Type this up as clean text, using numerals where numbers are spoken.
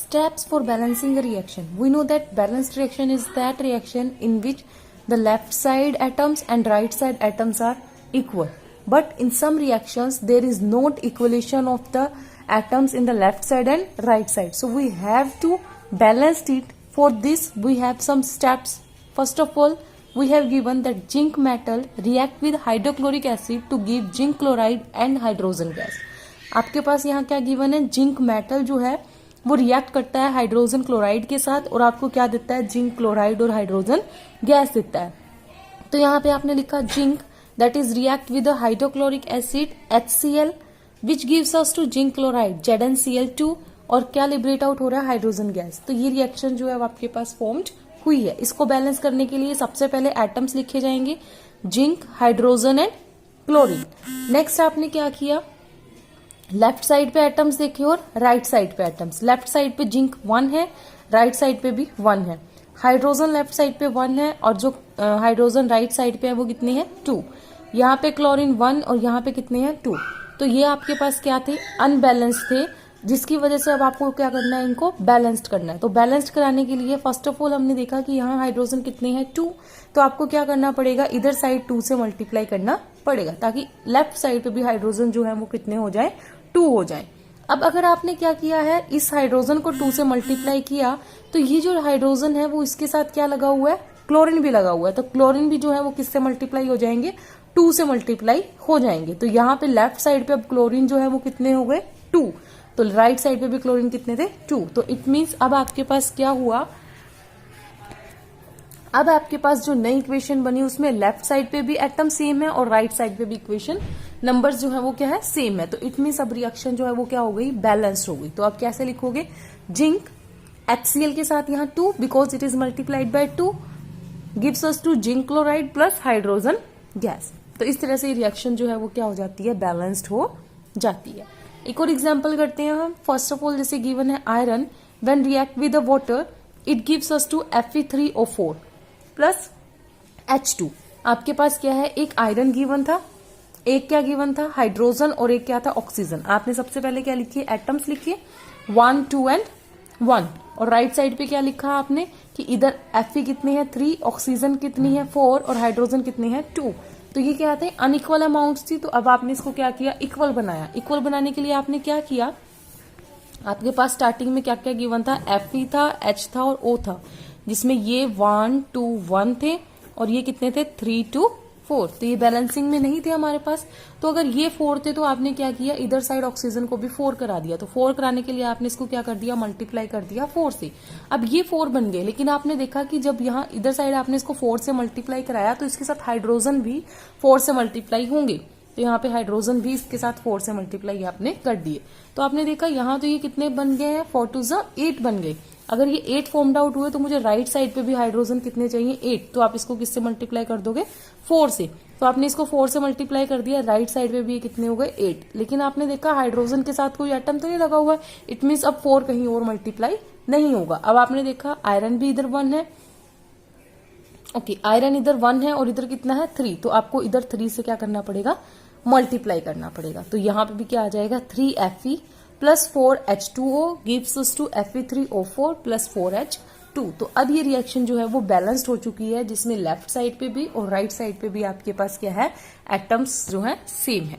Steps for balancing a reaction. We know that balanced reaction is that reaction in which the left side atoms and right side atoms are equal. But in some reactions, there is not equalization of the atoms in the left side and right side. So we have to balance it. For this, we have some steps. First of all, we have given that zinc metal react with hydrochloric acid to give zinc chloride and hydrogen gas. आपके पास यहाँ क्या given है, zinc metal जो है वो react करता है hydrogen chloride के साथ और आपको क्या देता है, जिंक क्लोराइड और हाइड्रोजन गैस देता है. तो यहाँ पे आपने लिखा zinc that is react with hydrochloric acid HCl which gives us to zinc chloride ZnCl2 और क्या लिबरेट आउट हो रहा है, हाइड्रोजन गैस. तो ये रिएक्शन जो है वो आपके पास फॉर्म्ड हुई है. इसको बैलेंस करने के लिए सबसे पहले एटम्स लिखे जाएंगे, zinc, hydrogen and chlorine. Next आपने क्या किया, लेफ्ट साइड पे एटम्स देखे और राइट साइड पे एटम्स. लेफ्ट साइड पे जिंक 1 है, राइट साइड पे भी 1 है. हाइड्रोजन लेफ्ट साइड पे 1 है और जो हाइड्रोजन राइट साइड पे है वो कितने हैं, 2. यहाँ पे क्लोरीन 1 और यहाँ पे कितने हैं, 2. तो ये आपके पास क्या थे, अनबैलेंस थे, जिसकी वजह से अब आपको क्या करना है, इनको बैलेंस्ड करना है. तो बैलेंस्ड कराने के लिए फर्स्ट ऑफ ऑल हमने देखा कि यहाँ हाइड्रोजन कितने हैं, 2. तो आपको क्या करना पड़ेगा, इधर साइड 2 से मल्टीप्लाई करना पड़ेगा ताकि लेफ्ट साइड पे भी हाइड्रोजन जो है वो कितने हो जाए, 2 हो जाए. अब अगर आपने क्या किया है, इस हाइड्रोजन को 2 से मल्टीप्लाई किया तो ये जो हाइड्रोजन है वो इसके साथ क्या लगा हुआ है, क्लोरीन भी लगा हुआ है. तो क्लोरीन भी जो है वो किससे मल्टीप्लाई हो जाएंगे, 2 से मल्टीप्लाई हो जाएंगे. तो यहाँ पे लेफ्ट साइड पे अब क्लोरीन जो है वो कितने हो गए, 2. तो राइट साइड पे भी क्लोरीन कितने थे, 2. तो इट मीन्स अब आपके पास क्या हुआ, अब आपके पास जो नई इक्वेशन बनी उसमें लेफ्ट साइड पे भी एटम सेम है और राइट साइड पे भी इक्वेशन नंबर्स जो है वो क्या है, सेम है. तो इट मीन्स अब रिएक्शन जो है वो क्या हो गई, बैलेंस्ड हो गई. तो आप कैसे लिखोगे, जिंक HCl के साथ यहाँ 2 because it is multiplied by 2 gives us to zinc chloride plus hydrogen gas. तो इस तरह से रिएक्शन जो है वो क्या हो जाती है, बैलेंस्ड हो जाती है. एक और एग्जाम्पल करते हैं हम. फर्स्ट ऑफ ऑल जैसे गिवन है iron when react with water it gives us to Fe3O4 plus H2. आपके पास क्या है, एक आयरन गिवन था, एक क्या गिवन था, हाइड्रोजन, और एक क्या था, ऑक्सीजन. आपने सबसे पहले क्या लिखिए, एटम्स लिखिए 1, 2 एंड 1. और राइट साइड पे क्या लिखा आपने कि इधर Fe कितने हैं, 3, ऑक्सीजन कितनी है, 4 और हाइड्रोजन कितने हैं, 2. तो ये क्या थे, अनइक्वल अमाउंट्स थी. तो अब आपने इसको क्या किया, इक्वल बनाया. इक्वल बनाने के लिए आपने क्या किया, आपके पास स्टार्टिंग में क्या क्या गिवन था, Fe था, H था और O था, जिसमें ये 1, 2, 1 थे और ये कितने थे, 3, 2, 4. तो ये बैलेंसिंग में नहीं थे हमारे पास. तो अगर ये 4 थे तो आपने क्या किया, इधर साइड ऑक्सीजन को भी 4 करा दिया. तो 4 कराने के लिए आपने इसको क्या कर दिया, मल्टीप्लाई कर दिया 4 से. अब ये 4 बन गए, लेकिन आपने देखा कि जब यहाँ इधर साइड आपने इसको 4 से मल्टीप्लाई कराया तो इसके साथ हाइड्रोजन भी 4 से मल्टीप्लाई होंगे. तो यहाँ पे हाइड्रोजन भी इसके साथ 4 से मल्टीप्लाई आपने कर दिए. तो आपने देखा यहाँ तो ये कितने बन गए हैं, 4 2 8 बन गए. अगर ये 8 फॉर्म्ड आउट हुए तो मुझे राइट साइड पे भी हाइड्रोजन कितने चाहिए, 8. तो आप इसको किससे मल्टीप्लाई कर दोगे, 4 से. तो आपने इसको 4 से मल्टीप्लाई कर दिया, राइट साइड पे भी कितने हो गए, 8. लेकिन आपने देखा हाइड्रोजन के साथ कोई एटम तो नहीं लगा हुआ है. इट मीन्स अब 4 कहीं और मल्टीप्लाई नहीं होगा. अब आपने देखा आयरन भी इधर 1 है, ओके, आयरन इधर 1 है और इधर कितना है, 3. तो आपको इधर 3 से क्या करना पड़ेगा, मल्टीप्लाई करना पड़ेगा. तो यहाँ पे भी क्या आ जाएगा, 3Fe plus 4H2O gives us to Fe3O4 plus 4H2. तो अब ये रिएक्शन जो है वो बैलेंस्ड हो चुकी है, जिसमें लेफ्ट साइड पे भी और राइट साइड पे भी आपके पास क्या है, एटम्स जो है सेम है.